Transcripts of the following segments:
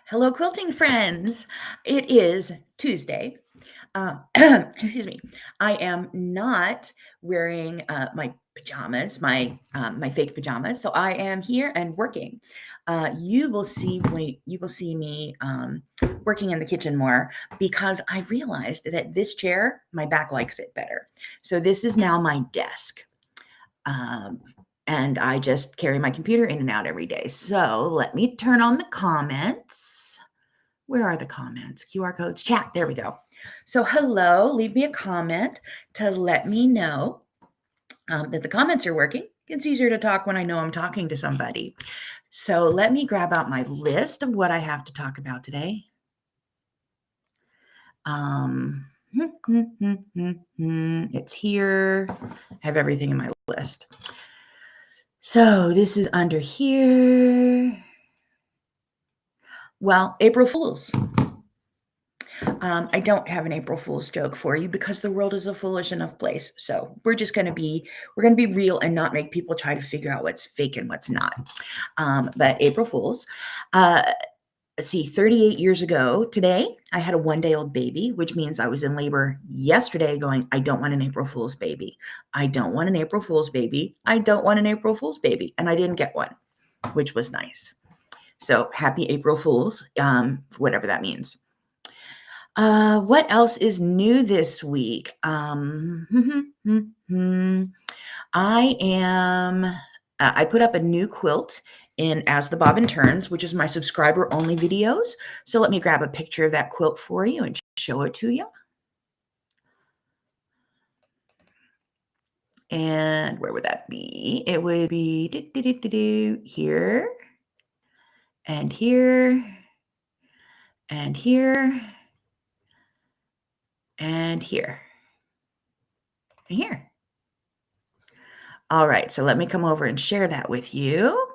Hello, quilting friends. It is Tuesday. Excuse me. I am not wearing my pajamas, my fake pajamas. So I am here and working. You will see me working in the kitchen more because I realized that this chair, my back likes it better. So this is now my desk. Um, and I just carry my computer in and out every day. So let me turn on the comments. Where are the comments? QR codes, chat. There we go. So hello, leave me a comment to let me know that the comments are working. It's easier to talk when I know I'm talking to somebody. So let me grab out my list of what I have to talk about today. It's here. I have everything in my list. So this is under here. Well, April Fools. I don't have an April Fool's joke for you because the world is a foolish enough place. So we're going to be real and not make people try to figure out what's fake and what's not. But April Fools, let's see, 38 years ago today, I had a 1-day-old baby, which means I was in labor yesterday going, I don't want an April Fool's baby. I don't want an April Fool's baby. I don't want an April Fool's baby. And I didn't get one, which was nice. So happy April Fools, whatever that means. What else is new this week? I put up a new quilt in As the Bobbin Turns, which is my subscriber only videos. So let me grab a picture of that quilt for you and show it to you. And where would that be? It would be here and here and here and here and here. All right, so let me come over and share that with you.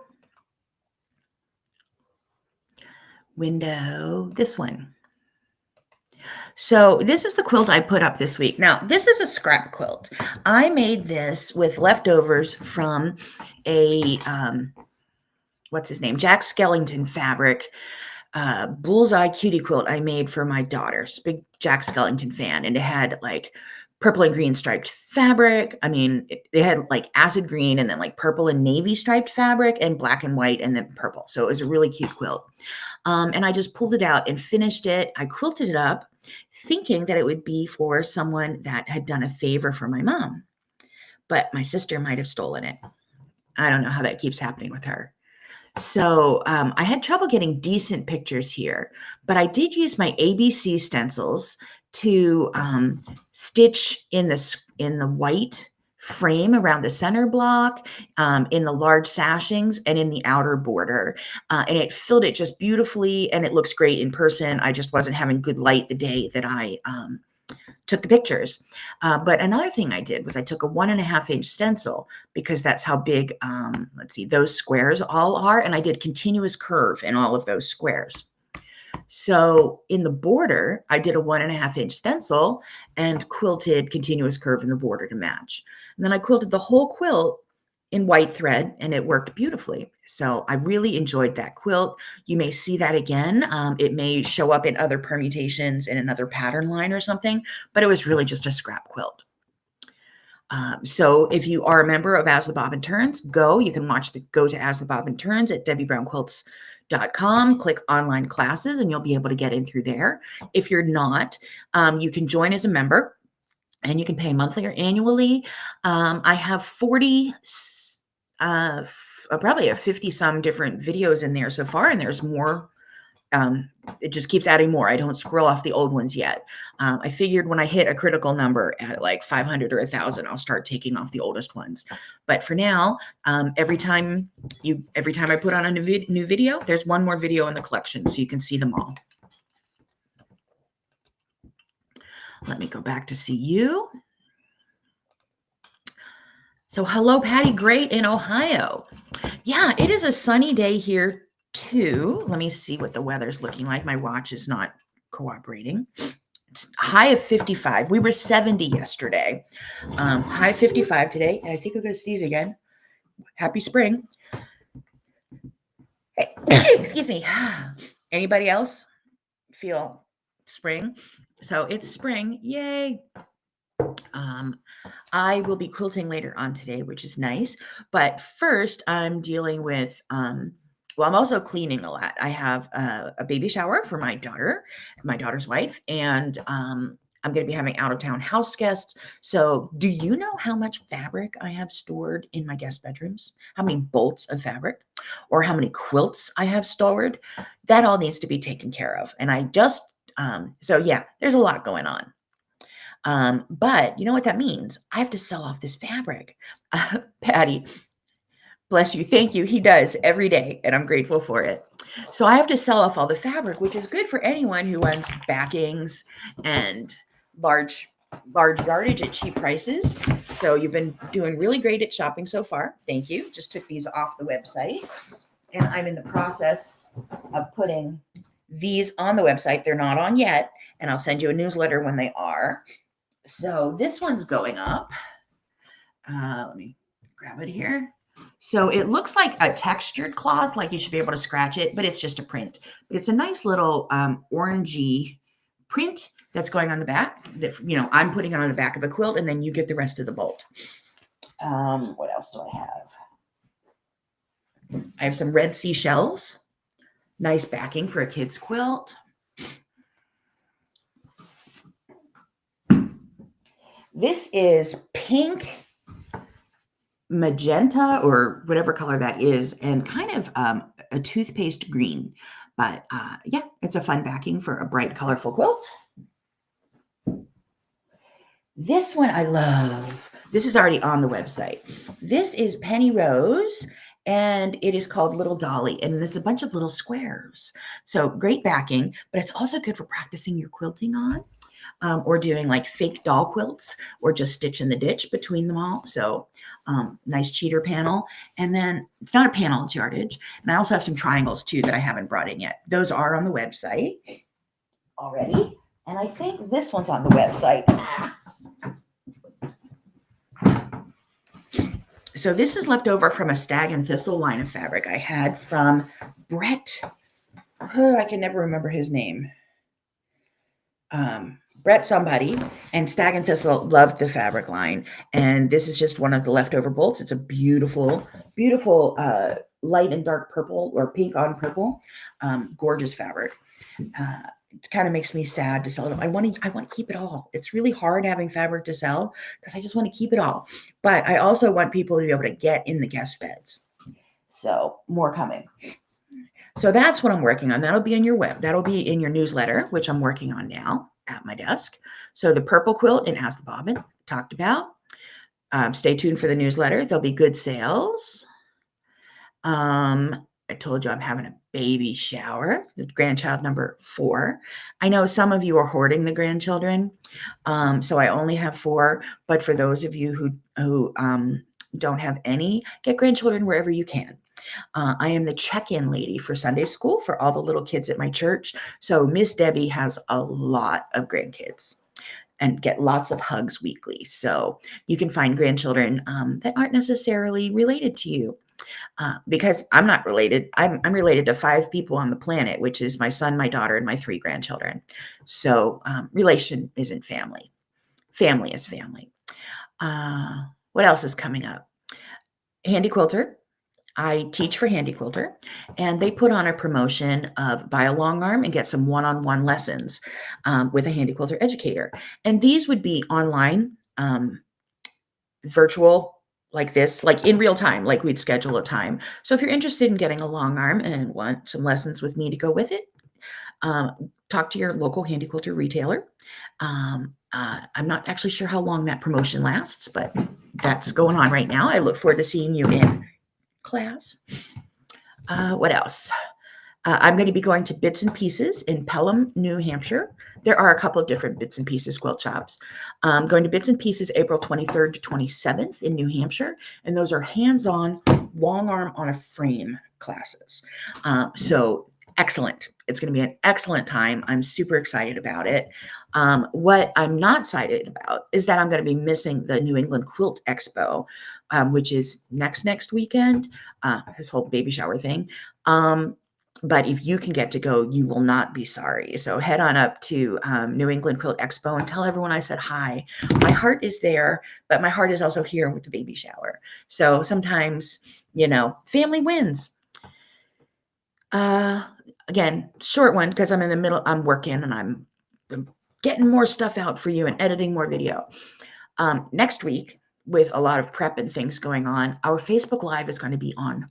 Window, this one. So this is the quilt I put up this week. Now, this is a scrap quilt. I made this with leftovers from a, what's his name? Jack Skellington fabric, bullseye cutie quilt I made for my daughter. She's a big Jack Skellington fan. And it had like purple and green striped fabric. I mean, it had like acid green and then like purple and navy striped fabric and black and white and then purple. So it was a really cute quilt. And I just pulled it out and finished it. I quilted it up thinking that it would be for someone that had done a favor for my mom. But my sister might have stolen it. I don't know how that keeps happening with her. So I had trouble getting decent pictures here, but I did use my ABC stencils to stitch in the white frame around the center block, in the large sashings, and in the outer border. And it filled it just beautifully, and it looks great in person. I just wasn't having good light the day that I took the pictures. But another thing I did was I took a 1.5-inch stencil because that's how big, let's see, those squares all are. And I did continuous curve in all of those squares. So in the border, I did a 1.5-inch stencil and quilted continuous curve in the border to match. And then I quilted the whole quilt in white thread, and it worked beautifully. So I really enjoyed that quilt. You may see that again. It may show up in other permutations in another pattern line or something, but it was really just a scrap quilt. So if you are a member of As the Bobbin Turns, you can go to As the Bobbin Turns at debbiebrownquilts.com, click online classes, and you'll be able to get in through there. If you're not, you can join as a member. And you can pay monthly or annually. I have 40, probably 50 some different videos in there so far, and there's more. It just keeps adding more. I don't scroll off the old ones yet. I figured when I hit a critical number at like 500 or 1,000, I'll start taking off the oldest ones. But for now, every time I put on a new video, there's one more video in the collection, so you can see them all. Let me go back to see you. So hello, Patty Great in Ohio. Yeah, it is a sunny day here too. Let me see what the weather's looking like. My watch is not cooperating. It's high of 55. We were 70 yesterday. High 55 today. And I think I'm going to sneeze again. Happy spring. Hey, excuse me. Anybody else feel spring? So it's spring. Yay. I will be quilting later on today, which is nice. But first, I'm dealing with, well, I'm also cleaning a lot. I have a baby shower for my daughter's wife, and I'm going to be having out of town house guests. So, do you know how much fabric I have stored in my guest bedrooms? How many bolts of fabric, or how many quilts I have stored? That all needs to be taken care of. And I just, so yeah, there's a lot going on. But you know what that means? I have to sell off this fabric. Patty, bless you. Thank you. He does every day, and I'm grateful for it. So I have to sell off all the fabric, which is good for anyone who wants backings and large yardage at cheap prices. So you've been doing really great at shopping so far. Thank you. Just took these off the website, and I'm in the process of putting these on the website. They're not on yet, and I'll send you a newsletter when they are. So this one's going up. Let me grab it here. So it looks like a textured cloth, like you should be able to scratch it, but it's just a print. But it's a nice little orangey print that's going on the back. That, I'm putting it on the back of a quilt, and then you get the rest of the bolt. What else do I have? I have some red seashells. Nice backing for a kid's quilt. This is pink, magenta, or whatever color that is, and kind of a toothpaste green. But yeah, it's a fun backing for a bright, colorful quilt. This one I love. This is already on the website. This is Penny Rose, and it is called Little Dolly, and there's a bunch of little squares. So great backing, but it's also good for practicing your quilting on. Or doing like fake doll quilts, or just stitch in the ditch between them all. So nice cheater panel. And then it's not a panel, it's yardage. And I also have some triangles too that I haven't brought in yet. Those are on the website already. And I think this one's on the website. So this is left over from a Stag and Thistle line of fabric I had from Brett. I can never remember his name. Brett somebody, and Stag and Thistle loved the fabric line. And this is just one of the leftover bolts. It's a beautiful, beautiful light and dark purple, or pink on purple. Gorgeous fabric. It kind of makes me sad to sell it. I want to keep it all. It's really hard having fabric to sell because I just want to keep it all. But I also want people to be able to get in the guest beds. So more coming. So that's what I'm working on. That'll be in your that'll be in your newsletter, which I'm working on now at my desk. So the purple quilt and As the Bobbin talked about. Stay tuned for the newsletter. There'll be good sales. I told you I'm having a baby shower, the grandchild number 4. I know some of you are hoarding the grandchildren. So I only have 4, but for those of you who don't have any, get grandchildren wherever you can. I am the check-in lady for Sunday school for all the little kids at my church. So Miss Debbie has a lot of grandkids and get lots of hugs weekly. So you can find grandchildren that aren't necessarily related to you. Because I'm not related. I'm related to 5 people on the planet, which is my son, my daughter, and my 3 grandchildren. So relation isn't family. Family is family. What else is coming up? Handy Quilter. I teach for Handy Quilter, and they put on a promotion of buy a long arm and get some one-on-one lessons with a Handy Quilter educator. And these would be online, virtual, like this, like in real time, like we'd schedule a time. So if you're interested in getting a long arm and want some lessons with me to go with it, talk to your local Handy Quilter retailer. I'm not actually sure how long that promotion lasts, but that's going on right now. I look forward to seeing you in class. What else? I'm going to be going to Bits and Pieces in Pelham, New Hampshire. There are a couple of different Bits and Pieces quilt shops. I'm going to Bits and Pieces April 23rd to 27th in New Hampshire, and those are hands-on, long arm on a frame classes. So excellent. It's going to be an excellent time. I'm super excited about it. What I'm not excited about is that I'm going to be missing the New England Quilt Expo, which is next weekend, this whole baby shower thing. But if you can get to go, you will not be sorry. So head on up to New England Quilt Expo and tell everyone I said hi. My heart is there, but my heart is also here with the baby shower. So sometimes, family wins. Again, short one because I'm in the middle. I'm working and I'm getting more stuff out for you and editing more video. Next week, with a lot of prep and things going on, our Facebook Live is going to be on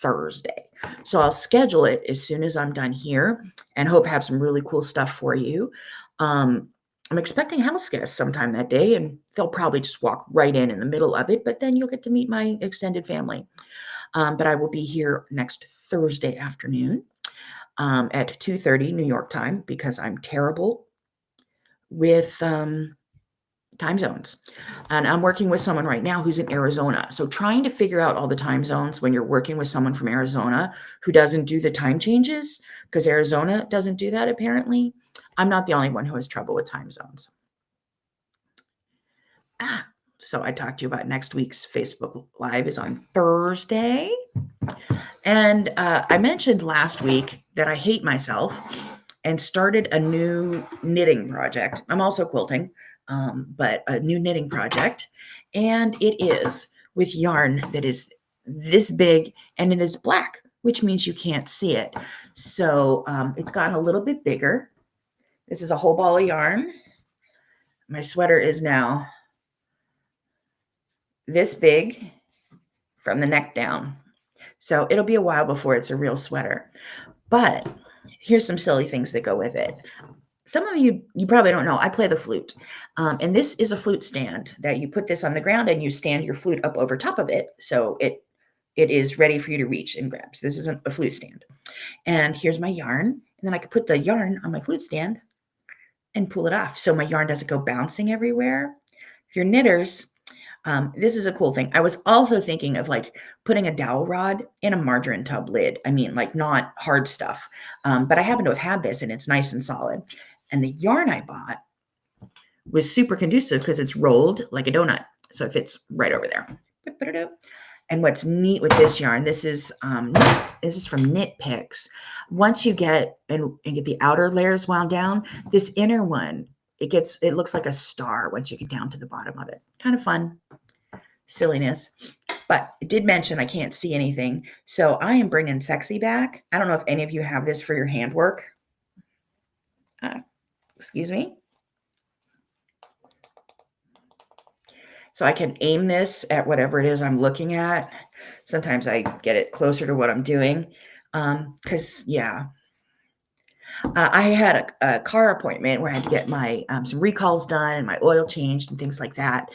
Thursday. So I'll schedule it as soon as I'm done here and hope to have some really cool stuff for you. I'm expecting house guests sometime that day, and they'll probably just walk right in the middle of it, but then you'll get to meet my extended family. But I will be here next Thursday afternoon at 2:30 New York time because I'm terrible with time zones. And I'm working with someone right now who's in Arizona. So trying to figure out all the time zones when you're working with someone from Arizona who doesn't do the time changes, because Arizona doesn't do that apparently. I'm not the only one who has trouble with time zones. So I talked to you about next week's Facebook Live is on Thursday. And I mentioned last week that I hate myself and started a new knitting project. I'm also quilting, but a new knitting project. And it is with yarn that is this big and it is black, which means you can't see it. So it's gotten a little bit bigger. This is a whole ball of yarn. My sweater is now this big from the neck down. So it'll be a while before it's a real sweater. But here's some silly things that go with it. Some of you probably don't know, I play the flute. And this is a flute stand that you put this on the ground and you stand your flute up over top of it. So it is ready for you to reach and grab. So this is a flute stand. And here's my yarn. And then I could put the yarn on my flute stand and pull it off. So my yarn doesn't go bouncing everywhere. If you're knitters, this is a cool thing. I was also thinking of like putting a dowel rod in a margarine tub lid. I mean, like not hard stuff. But I happen to have had this and it's nice and solid. And the yarn I bought was super conducive because it's rolled like a donut. So it fits right over there. And what's neat with this yarn, this is from Knit Picks. Once you get and get the outer layers wound down, this inner one, it looks like a star once you get down to the bottom of it. Kind of fun. Silliness. But it did mention I can't see anything. So I am bringing Sexy back. I don't know if any of you have this for your handwork. Excuse me. So I can aim this at whatever it is I'm looking at. Sometimes I get it closer to what I'm doing. Because, yeah. I had a car appointment where I had to get my some recalls done and my oil changed and things like that.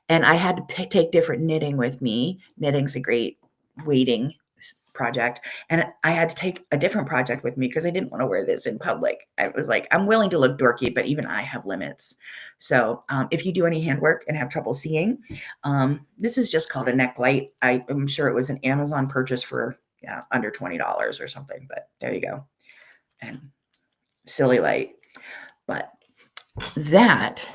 And I had to take different knitting with me. Knitting's a great waiting project. And I had to take a different project with me because I didn't want to wear this in public. I was like, I'm willing to look dorky, but even I have limits. So if you do any handwork and have trouble seeing, this is just called a neck light. I'm sure it was an Amazon purchase for under $20 or something, but there you go. And silly light. But that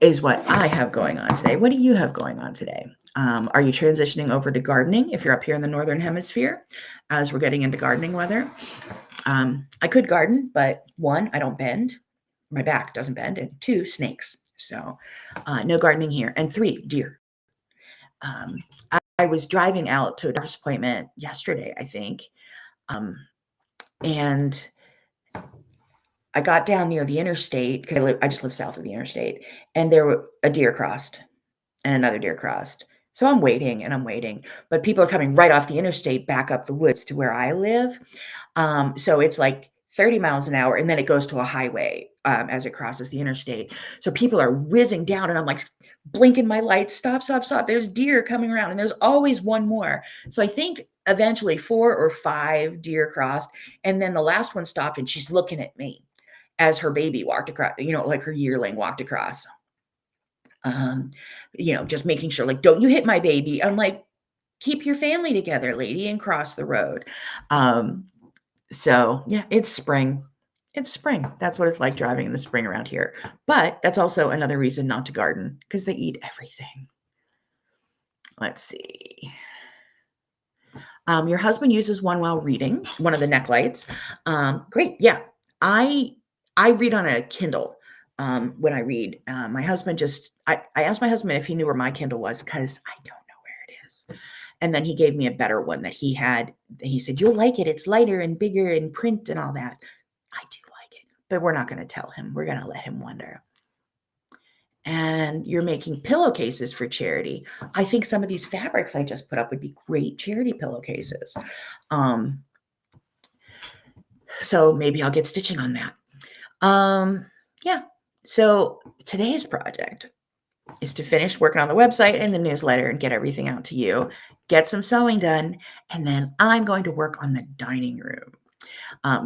is what I have going on today. What do you have going on today? Are you transitioning over to gardening if you're up here in the Northern Hemisphere as we're getting into gardening weather? I could garden, but one, I don't bend. My back doesn't bend. And two, snakes. So no gardening here. And three, deer. I was driving out to a doctor's appointment yesterday, I think. And I got down near the interstate because I just live south of the interstate, and there were a deer crossed and another deer crossed. So I'm waiting and I'm waiting, but people are coming right off the interstate back up the woods to where I live. So it's like 30 miles an hour, and then it goes to a highway as it crosses the interstate. So people are whizzing down, and I'm like blinking my lights, stop, stop, stop. There's deer coming around, and there's always one more. So I think eventually 4 or 5 deer crossed, and then the last one stopped, and she's looking at me as her baby walked across, like her yearling walked across. Just making sure, like, don't you hit my baby. I'm like, keep your family together, lady, and cross the road. So yeah, it's spring. It's spring. That's what it's like driving in the spring around here. But that's also another reason not to garden because they eat everything. Let's see. Your husband uses one while reading, one of the neck lights. Great. Yeah. I read on a Kindle when I read. My husband I asked my husband if he knew where my Kindle was because I don't know where it is. And then he gave me a better one that he had. He said, "You'll like it. It's lighter and bigger in print and all that." I do like it, but we're not going to tell him. We're going to let him wonder. And you're making pillowcases for charity. I think some of these fabrics I just put up would be great charity pillowcases. So maybe I'll get stitching on that. Yeah. So today's project is to finish working on the website and the newsletter and get everything out to you, get some sewing done, and then I'm going to work on the dining room.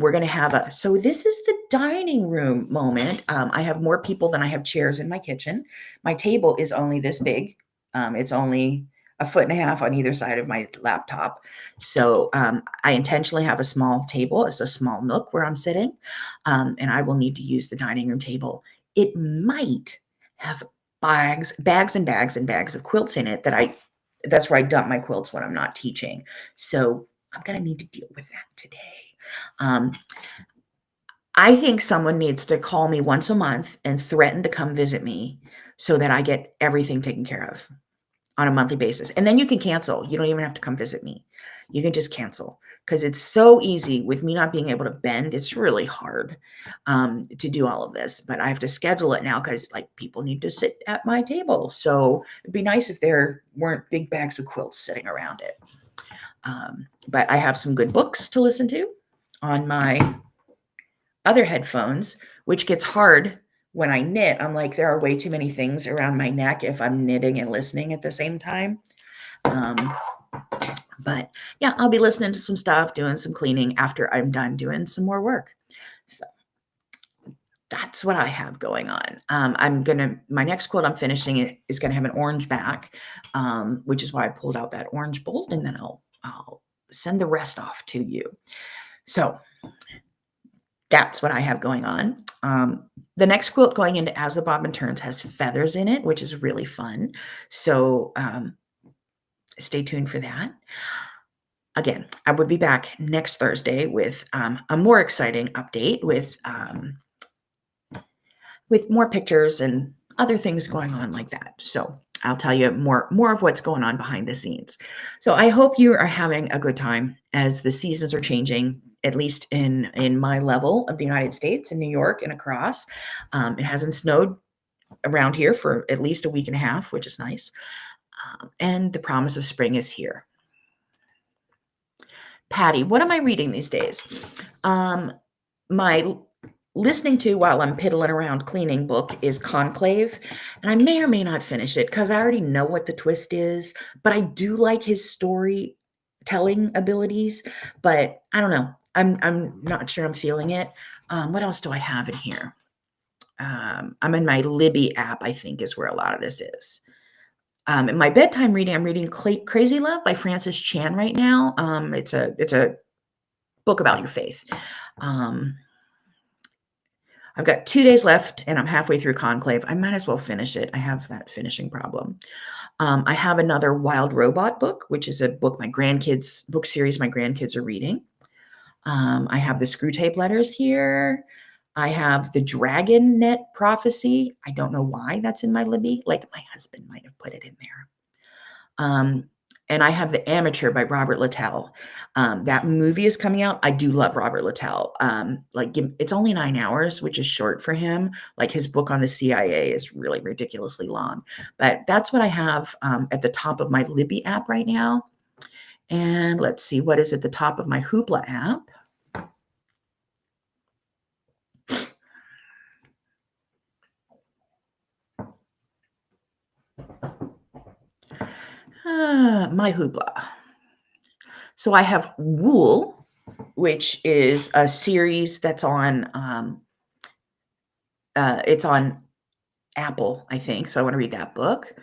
We're going to have so this is the dining room moment. I have more people than I have chairs in my kitchen. My table is only this big. It's only a foot and a half on either side of my laptop. So I intentionally have a small table. It's a small nook where I'm sitting. And I will need to use the dining room table. It might have bags and bags and bags of quilts in it that's where I dump my quilts when I'm not teaching. So I'm going to need to deal with that today. I think someone needs to call me once a month and threaten to come visit me so that I get everything taken care of on a monthly basis. And then you can cancel. You don't even have to come visit me. You can just cancel because it's so easy with me not being able to bend. It's really hard to do all of this, but I have to schedule it now because like people need to sit at my table. So it'd be nice if there weren't big bags of quilts sitting around it. But I have some good books to listen to on my other headphones, which gets hard when I knit. I'm like, there are way too many things around my neck if I'm knitting and listening at the same time. But yeah, I'll be listening to some stuff, doing some cleaning after I'm done doing some more work. So that's what I have going on. My next quilt I'm finishing is going to have an orange back, which is why I pulled out that orange bolt, and then I'll send the rest off to you. So that's what I have going on. The next quilt going into As the Bobbin Turns has feathers in it, which is really fun. So stay tuned for that. Again, I would be back next Thursday with a more exciting update with more pictures and other things going on like that. So I'll tell you more of what's going on behind the scenes. So I hope you are having a good time as the seasons are changing, at least in my level of the United States, in New York and across. It hasn't snowed around here for at least a week and a half, which is nice. And the promise of spring is here. Patty, what am I reading these days? My listening to while I'm piddling around cleaning book is Conclave, and I may or may not finish it because I already know what the twist is, but I do like his storytelling abilities, but I don't know. I'm not sure I'm feeling it. What else do I have in here? I'm in my Libby app, I think is where a lot of this is. In my bedtime reading, I'm reading Crazy Love by Frances Chan right now. It's a book about your faith. I've got 2 days left and I'm halfway through Conclave. I might as well finish it. I have that finishing problem. I have another Wild Robot book, which is a book book series my grandkids are reading. I have the Screw Tape Letters here. I have the Dragon Net Prophecy. I don't know why that's in my Libby. Like my husband might have put it in there. And I have The Amateur by Robert Littell. That movie is coming out. I do love Robert Littell. It's only 9 hours, which is short for him. Like his book on the CIA is really ridiculously long. But that's what I have at the top of my Libby app right now. And let's see what is at the top of my Hoopla app. My Hoopla. So I have Wool, which is a series that's on it's on Apple, I think. So I want to read that book.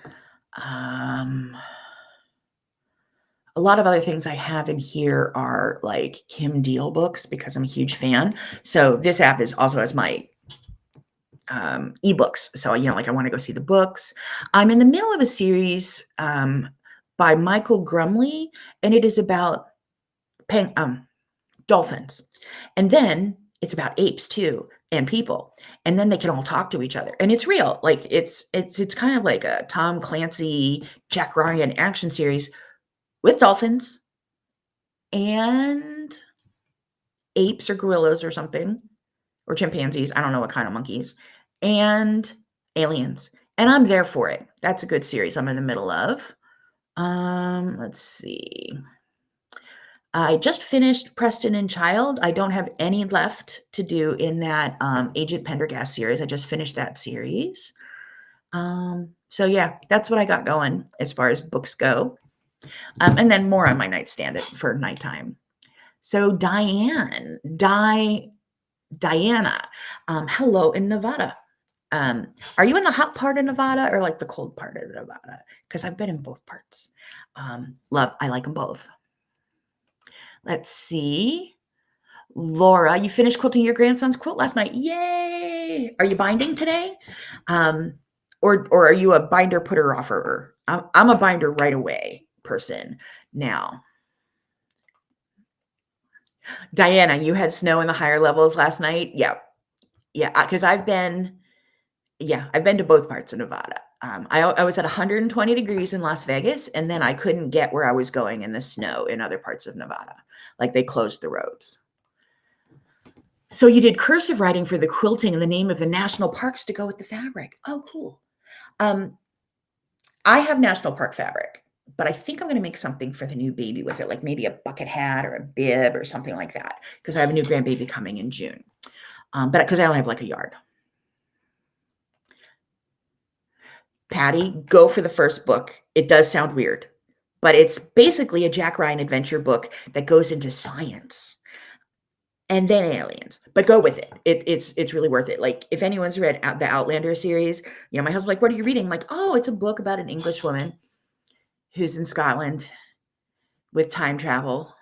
A lot of other things I have in here are like Kim Deal books because I'm a huge fan. So this app is also has my ebooks. So, like I want to go see the books. I'm in the middle of a series by Michael Grumley, and it is about dolphins. And then it's about apes too and people. And then they can all talk to each other. And it's real. Like it's kind of like a Tom Clancy, Jack Ryan action series with dolphins and apes or gorillas or something, or chimpanzees. I don't know what kind of monkeys, and aliens. And I'm there for it. That's a good series I'm in the middle of. Let's see. I just finished Preston and Child. I don't have any left to do in that Agent Pendergast series. I just finished that series. So yeah, that's what I got going as far as books go. And then more on my nightstand for nighttime. So Diana, hello in Nevada. Are you in the hot part of Nevada or like the cold part of Nevada? Because I've been in both parts. I like them both. Let's see. Laura, you finished quilting your grandson's quilt last night. Yay! Are you binding today? Or are you a binder putter offerer? I'm a binder right away person now. Diana, you had snow in the higher levels last night? Yeah. Yeah, because I've been to both parts of Nevada. I was at 120 degrees in Las Vegas, and then I couldn't get where I was going in the snow in other parts of Nevada. Like they closed the roads. So you did cursive writing for the quilting and the name of the national parks to go with the fabric. Oh, cool. I have national park fabric, but I think I'm going to make something for the new baby with it, like maybe a bucket hat or a bib or something like that, because I have a new grandbaby coming in June. But because I only have like a yard. Patty, go for the first book. It does sound weird, but it's basically a Jack Ryan adventure book that goes into science and then aliens, but go with it. It's really worth it. Like if anyone's read the Outlander series, my husband's like, what are you reading? I'm like, oh, it's a book about an English woman who's in Scotland with time travel,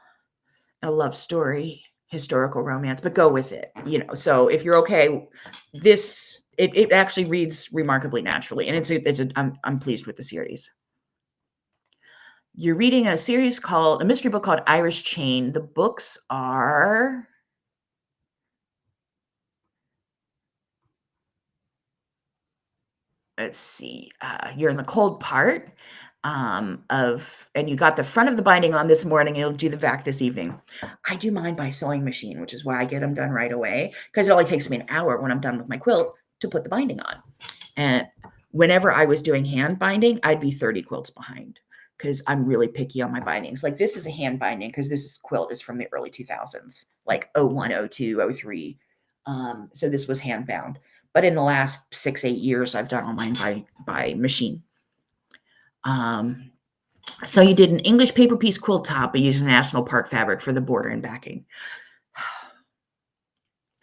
a love story, historical romance, but go with it. So if you're okay, it actually reads remarkably naturally, and I'm pleased with the series. You're reading a mystery book called Irish Chain. The books are let's see, you're in the cold part and you got the front of the binding on this morning, and you'll do the back this evening. I do mine by sewing machine, which is why I get them done right away, because it only takes me an hour when I'm done with my quilt to put the binding on. And whenever I was doing hand binding, I'd be 30 quilts behind, because I'm really picky on my bindings. Like this is a hand binding because quilt is from the early 2000s, like 01, 02, 03. So this was hand bound. But in the last 6-8 years, I've done all mine by machine. So you did an English paper piece quilt top by using national park fabric for the border and backing.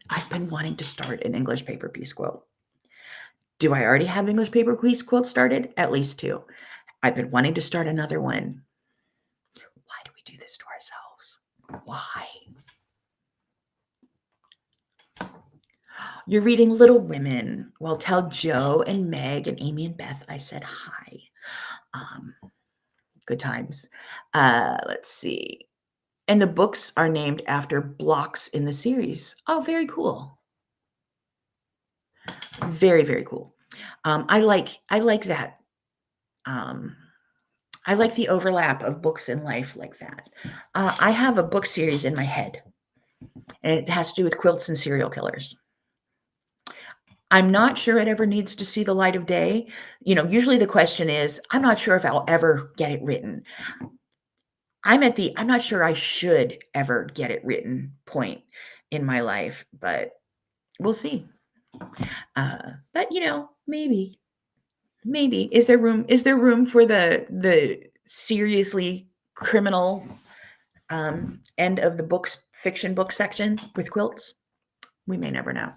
I've been wanting to start an English paper piece quilt. Do I already have English paper piece quilt started? At least 2. I've been wanting to start another one. Why do we do this to ourselves? Why? You're reading Little Women. Well, tell Joe and Meg and Amy and Beth I said hi. Good times. Let's see. And the books are named after blocks in the series. Oh, very cool. Very, very cool. I like that. I like the overlap of books and life like that. I have a book series in my head, and it has to do with quilts and serial killers. I'm not sure it ever needs to see the light of day. Usually the question is, I'm not sure if I'll ever get it written. I'm not sure I should ever get it written point in my life, but we'll see. But maybe is there room for the seriously criminal end of the fiction book section with quilts? We may never know.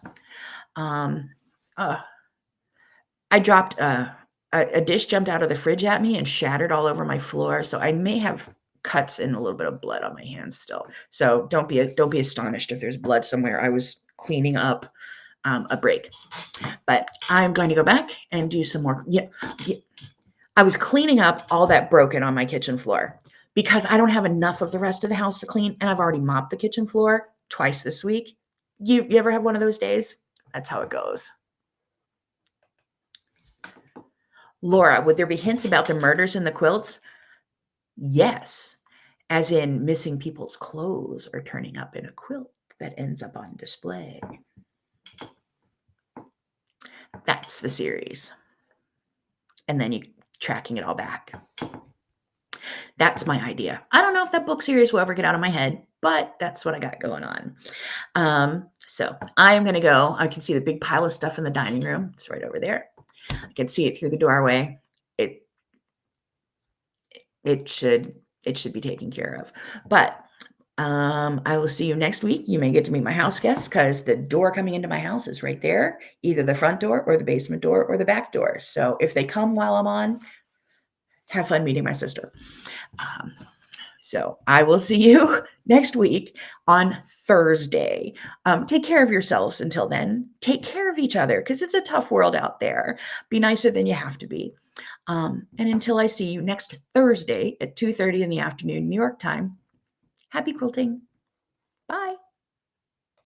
I dropped a dish jumped out of the fridge at me and shattered all over my floor, so I may have cuts and a little bit of blood on my hands still. So don't be astonished if there's blood somewhere. I was cleaning up a break, but I'm going to go back and do some more. Yeah. I was cleaning up all that broken on my kitchen floor because I don't have enough of the rest of the house to clean, and I've already mopped the kitchen floor twice this week. You ever have one of those days? That's how it goes. Laura, would there be hints about the murders in the quilts? Yes, as in missing people's clothes or turning up in a quilt that ends up on display. That's the series. And then you tracking it all back. That's my idea. I don't know if that book series will ever get out of my head, but that's what I got going on. So I'm going to go. I can see the big pile of stuff in the dining room. It's right over there. I can see it through the doorway. It should be taken care of. But I will see you next week. You may get to meet my house guests because the door coming into my house is right there, either the front door or the basement door or the back door. So if they come while I'm on, have fun meeting my sister. So I will see you next week on Thursday. Take care of yourselves until then. Take care of each other because it's a tough world out there. Be nicer than you have to be. And until I see you next Thursday at 2:30 in the afternoon, New York time, happy quilting. Bye.